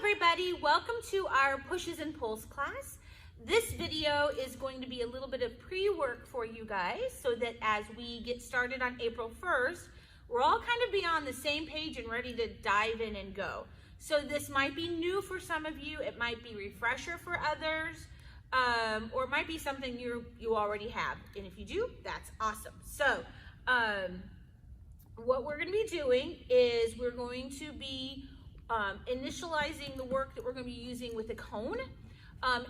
everybody, welcome to our pushes and pulls class. This video is going to be a little bit of pre-work for you guys so that as we get started on April 1st, we're all kind of be on the same page and ready to dive in and go. So this might be new for some of you, it might be refresher for others, or it might be something you already have. And if you do, that's awesome. So what we're going to be doing is we're going to be initializing the work that we're going to be using with the cone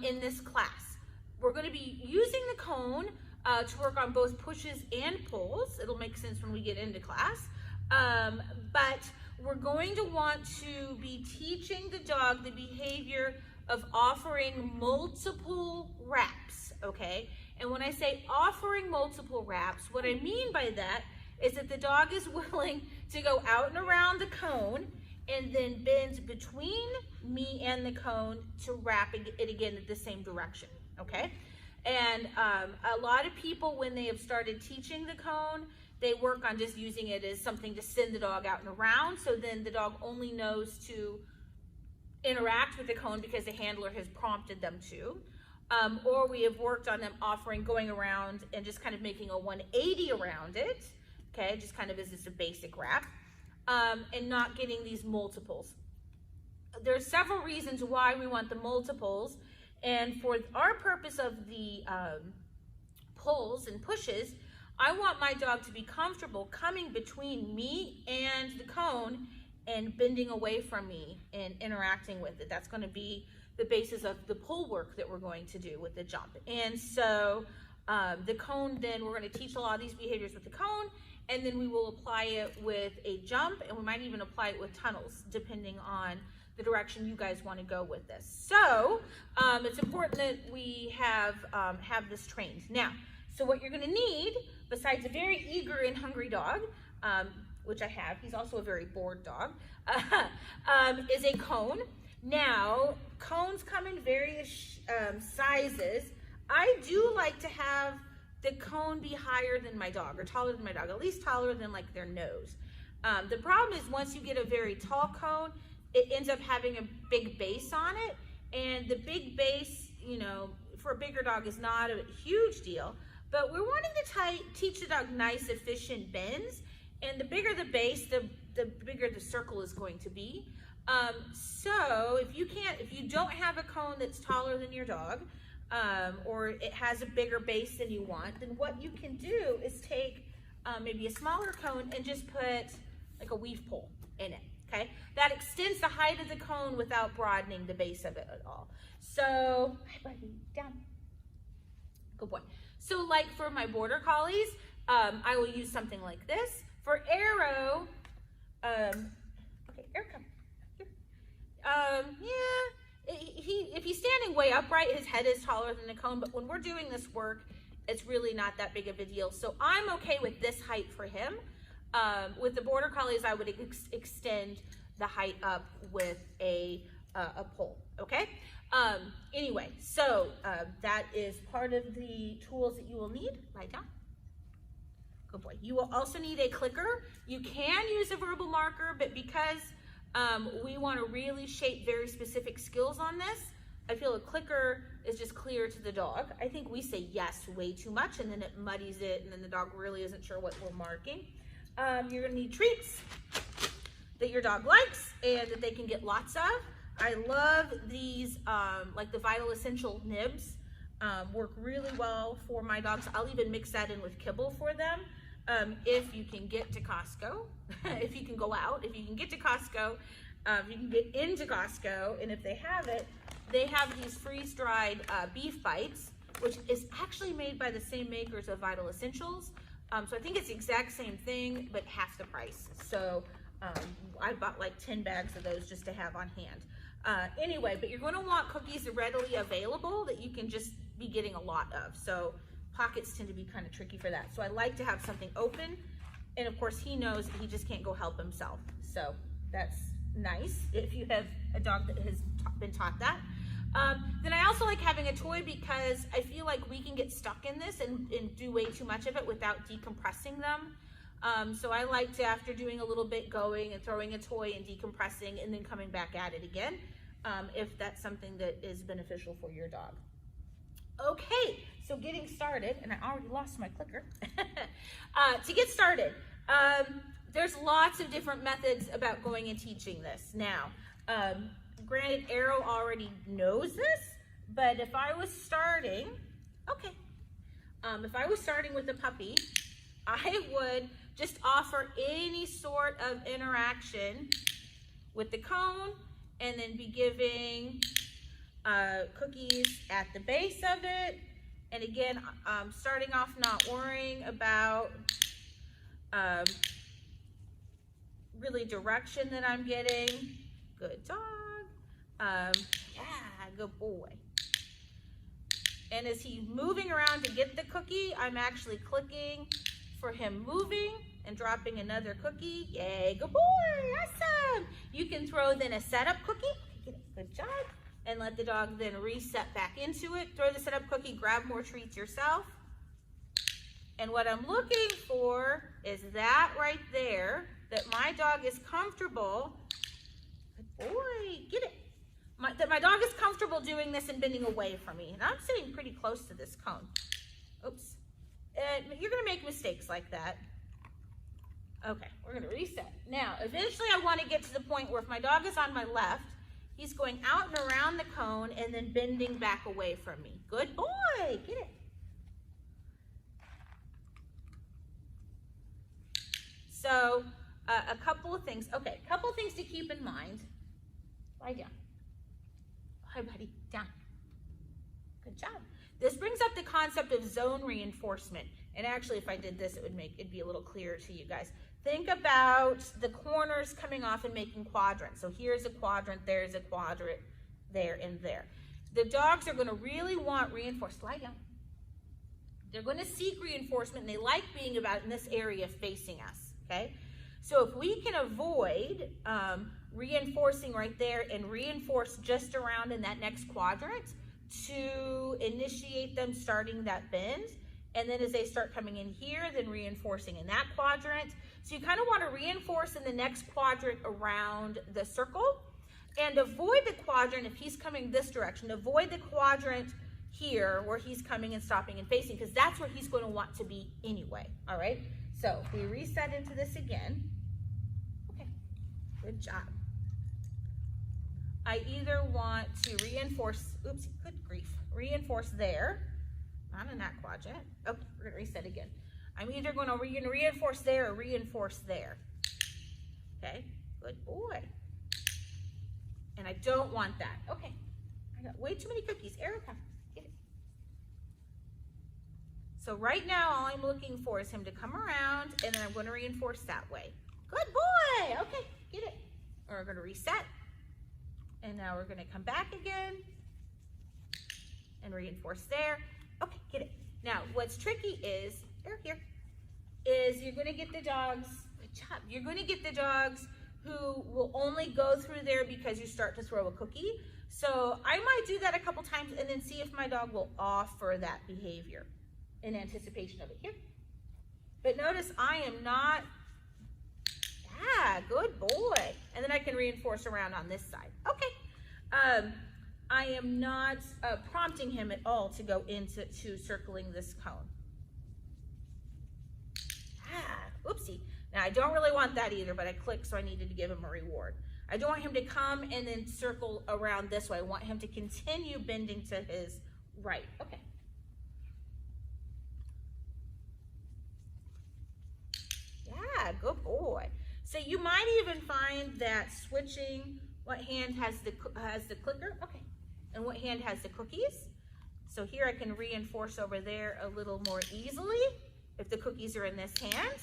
in this class. We're going to be using the cone to work on both pushes and pulls. It'll make sense when we get into class. But we're going to want to be teaching the dog the behavior of offering multiple wraps, okay? And when I say offering multiple wraps, what I mean by that is that the dog is willing to go out and around the cone and then bend between me and the cone to wrap it again at the same direction, okay? And a lot of people, when they have started teaching the cone, they work on just using it as something to send the dog out and around, so then the dog only knows to interact with the cone because the handler has prompted them to. Or we have worked on them offering going around and just kind of making a 180 around it, okay, just kind of as just a basic wrap. And not getting these multiples. There's several reasons why we want the multiples, and for our purpose of the pulls and pushes, I want my dog to be comfortable coming between me and the cone and bending away from me and interacting with it. That's going to be the basis of the pull work that we're going to do with the jump. And so the cone, then we're going to teach a lot of these behaviors with the cone, and then we will apply it with a jump, and we might even apply it with tunnels, depending on the direction you guys want to go with this. So it's important that we have this trained. Now, so what you're going to need, besides a very eager and hungry dog, which I have, he's also a very bored dog, is a cone. Now, cones come in various sizes. I do like to have the cone be higher than my dog, or taller than my dog, at least taller than like their nose. The problem is once you get a very tall cone, it ends up having a big base on it, and the big base, you know, for a bigger dog is not a huge deal, but we're wanting to teach the dog nice, efficient bends, and the bigger the base, the bigger the circle is going to be. So if you don't have a cone that's taller than your dog, or it has a bigger base than you want, then what you can do is take maybe a smaller cone and just put like a weave pole in it, okay? That extends the height of the cone without broadening the base of it at all. So, hi buddy, down. Good boy. So like for my border collies, I will use something like this. For Arrow, okay, Arrow, come here. If he's standing way upright, his head is taller than the cone, but when we're doing this work, it's really not that big of a deal. So I'm okay with this height for him. With the border collies, I would extend the height up with a pole, okay? Anyway, so that is part of the tools that you will need. Lie down. Good boy. You will also need a clicker. You can use a verbal marker, but because we want to really shape very specific skills on this, I feel a clicker is just clear to the dog. I think we say yes way too much, and then it muddies it, and then the dog really isn't sure what we're marking. You're going to need treats that your dog likes and that they can get lots of. I love these, like the Vital Essential nibs, work really well for my dogs. I'll even mix that in with kibble for them. If you can get to Costco, if you can go out, if you can get to Costco, you can get into Costco, and if they have it, they have these freeze-dried beef bites, which is actually made by the same makers of Vital Essentials. So I think it's the exact same thing, but half the price. So I bought like 10 bags of those just to have on hand. Anyway, but you're going to want cookies readily available that you can just be getting a lot of. So pockets tend to be kind of tricky for that. So I like to have something open, and of course he knows that he just can't go help himself. So that's nice if you have a dog that has been taught that. Then I also like having a toy because I feel like we can get stuck in this and do way too much of it without decompressing them. So I like to, after doing a little bit, going and throwing a toy and decompressing and then coming back at it again. if that's something that is beneficial for your dog. Okay, so getting started, and I already lost my clicker. To get started, there's lots of different methods about going and teaching this. Now, granted, Arrow already knows this, but if I was starting, if I was starting with a puppy, I would just offer any sort of interaction with the cone and then be giving cookies at the base of it. And again, starting off not worrying about really direction that I'm getting. Good dog. Yeah, good boy. And as he's moving around to get the cookie, I'm actually clicking for him moving and dropping another cookie. Yay, good boy, awesome. You can throw then a setup cookie. Good job. And let the dog then reset back into it. Throw the setup cookie, grab more treats yourself. And what I'm looking for is that right there, that my dog is comfortable. Good boy, get it. That my dog is comfortable doing this and bending away from me. And I'm sitting pretty close to this cone. Oops. And you're gonna make mistakes like that. Okay, we're gonna reset. Now, eventually I wanna get to the point where if my dog is on my left, he's going out and around the cone and then bending back away from me. Good boy, get it. So, a couple of things. Okay, a couple of things to keep in mind. Lie down. Hi, buddy, down. Good job. This brings up the concept of zone reinforcement. And actually, if I did this, it'd be a little clearer to you guys. Think about the corners coming off and making quadrants. So here's a quadrant, there's a quadrant, there and there. The dogs are going to really want reinforced. Lie down. They're going to seek reinforcement, and they like being about in this area facing us. Okay. So if we can avoid reinforcing right there and reinforce just around in that next quadrant to initiate them starting that bend, and then as they start coming in here, then reinforcing in that quadrant. So you kind of want to reinforce in the next quadrant around the circle and avoid the quadrant if he's coming this direction. Avoid the quadrant here where he's coming and stopping and facing, because that's where he's going to want to be anyway. All right. So we reset into this again. Okay. Good job. I either want to reinforce, oops, good grief, reinforce there, not in that quadrant. Okay, we're gonna reset again. I'm either gonna reinforce there or reinforce there. Okay, good boy. And I don't want that. Okay, I got way too many cookies. Arrow, come, get it. So right now, all I'm looking for is him to come around, and then I'm gonna reinforce that way. Good boy, okay, get it. Or we're gonna reset. And now we're going to come back again and reinforce there. Okay, get it. Now, what's tricky is, is you're going to get the dogs, good job, you're going to get the dogs who will only go through there because you start to throw a cookie. So I might do that a couple times and then see if my dog will offer that behavior in anticipation of it. Here. But notice I am not, yeah, good boy. And then I can reinforce around on this side. Okay. I am not prompting him at all to go into circling this cone. Ah, oopsie. Now I don't really want that either, but I clicked, so I needed to give him a reward. I don't want him to come and then circle around this way. I want him to continue bending to his right. Okay. Yeah, good boy. So you might even find that switching what hand has the clicker, okay, and what hand has the cookies. So here I can reinforce over there a little more easily if the cookies are in this hand.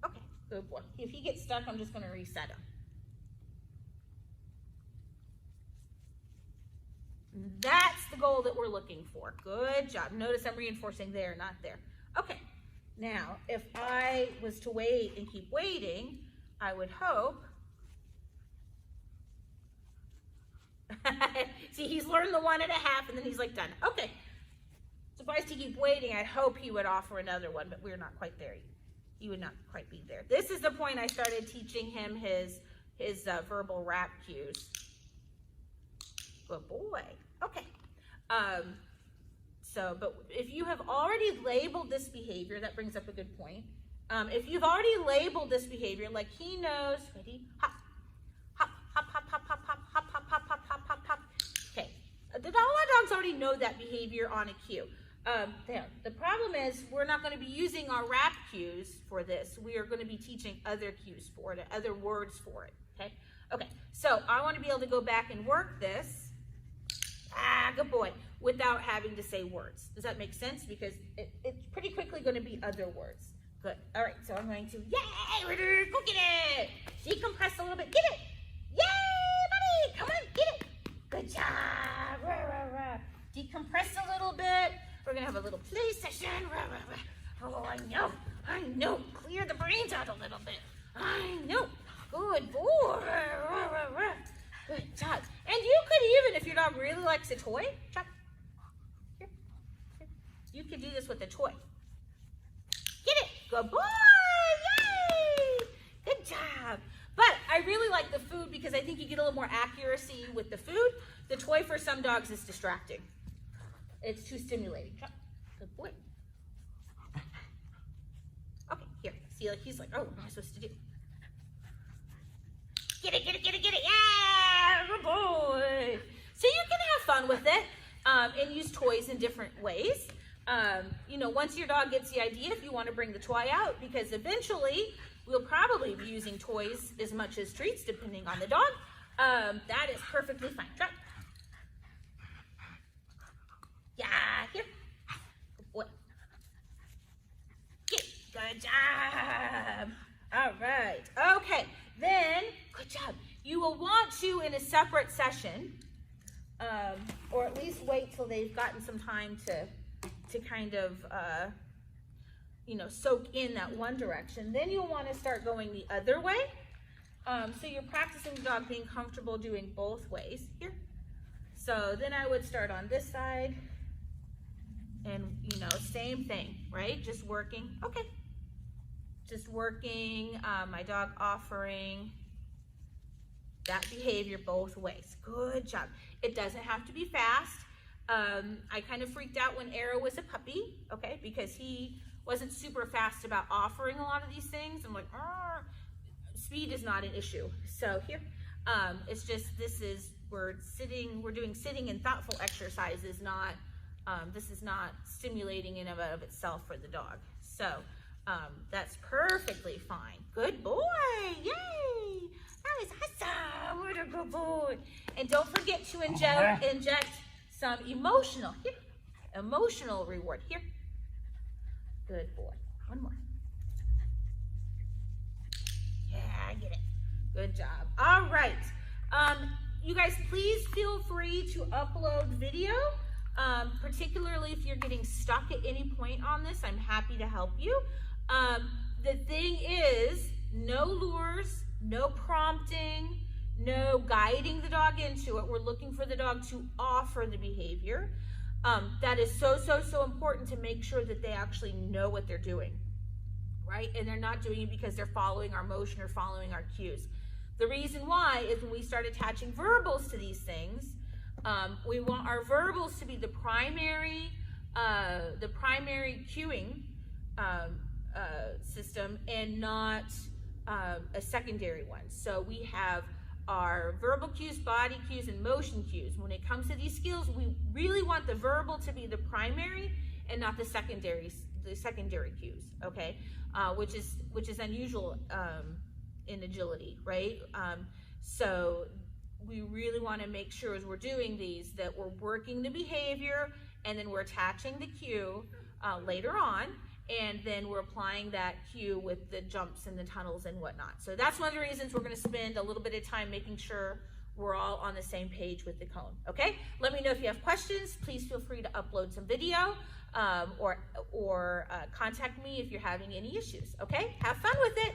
Okay, good boy. If he gets stuck, I'm just going to reset him. That's the goal that we're looking for. Good job. Notice I'm reinforcing there, not there. Okay. Now, if I was to wait and keep waiting, I would hope. See, he's learned the 1.5 and then he's like done. Okay. So if I was to keep waiting, I'd hope he would offer another one, but we're not quite there he would not quite be there. This is the point I started teaching him his verbal rap cues. Good boy. Okay. But if you have already labeled this behavior, that brings up a good point. If you've already labeled this behavior, like he knows, ready, hop, hop, hop, hop, hop, hop, hop, hop, hop, hop, hop, hop, hop, hop. Okay, all our dogs already know that behavior on a cue. There. The problem is we're not going to be using our rap cues for this. We are going to be teaching other cues for it, other words for it. Okay. Okay. So I want to be able to go back and work this. Good boy. Without having to say words. Does that make sense? Because it's pretty quickly going to be other words. Good. All right. So I'm going to, yay, go get it. Decompress a little bit. Get it. Yay, buddy. Come on, get it. Good job. Rah, rah, rah. Decompress a little bit. We're going to have a little play session. Rah, rah, rah. Oh, I know. Clear the brains out a little bit. I know. Good boy. Rah, rah, rah. Good job. And you could even, if your dog really likes a toy, chop. Here. You could do this with a toy. Get it. Good boy. Yay. Good job. But I really like the food because I think you get a little more accuracy with the food. The toy for some dogs is distracting. It's too stimulating. Chop. Good boy. Okay, here. See, like he's like, oh, what am I supposed to do? Get it, get it, get it, get it. Yeah, good boy. So you can have fun with it and use toys in different ways. Once your dog gets the idea, if you want to bring the toy out, because eventually we'll probably be using toys as much as treats, depending on the dog. That is perfectly fine. Try. Yeah, here. Good boy. Get it. Good job. All right. Okay. Then, good job. You will want to, in a separate session, or at least wait till they've gotten some time to kind of, soak in that one direction. Then you'll want to start going the other way. So you're practicing the dog being comfortable doing both ways. Here. So then I would start on this side. And, same thing, right? Just working. Okay. Just working, my dog offering that behavior both ways. Good job. It doesn't have to be fast. I kind of freaked out when Arrow was a puppy, okay, because he wasn't super fast about offering a lot of these things. I'm like, speed is not an issue. So here, it's just, we're doing sitting and thoughtful exercises, not, this is not stimulating in and of itself for the dog. So, that's perfectly fine. Good boy. Yay. That was awesome. What a good boy. And don't forget to inject some emotional reward. Here. Good boy. One more. Yeah, I get it. Good job. All right. You guys, please feel free to upload video. Particularly if you're getting stuck at any point on this, I'm happy to help you. The thing is, no lures, no prompting, no guiding the dog into it. We're looking for the dog to offer the behavior. That is so important to make sure that they actually know what they're doing, right? And they're not doing it because they're following our motion or following our cues. The reason why is when we start attaching verbals to these things, we want our verbals to be the primary cueing system and not a secondary one. So we have our verbal cues, body cues, and motion cues. When it comes to these skills, we really want the verbal to be the primary and not the secondary cues. Okay, which is unusual in agility, right? So we really want to make sure as we're doing these that we're working the behavior and then we're attaching the cue later on, and then we're applying that cue with the jumps and the tunnels and whatnot. So that's one of the reasons we're going to spend a little bit of time making sure we're all on the same page with the cone. Okay, let me know if you have questions. Please feel free to upload some video or contact me if you're having any issues. Okay, have fun with it.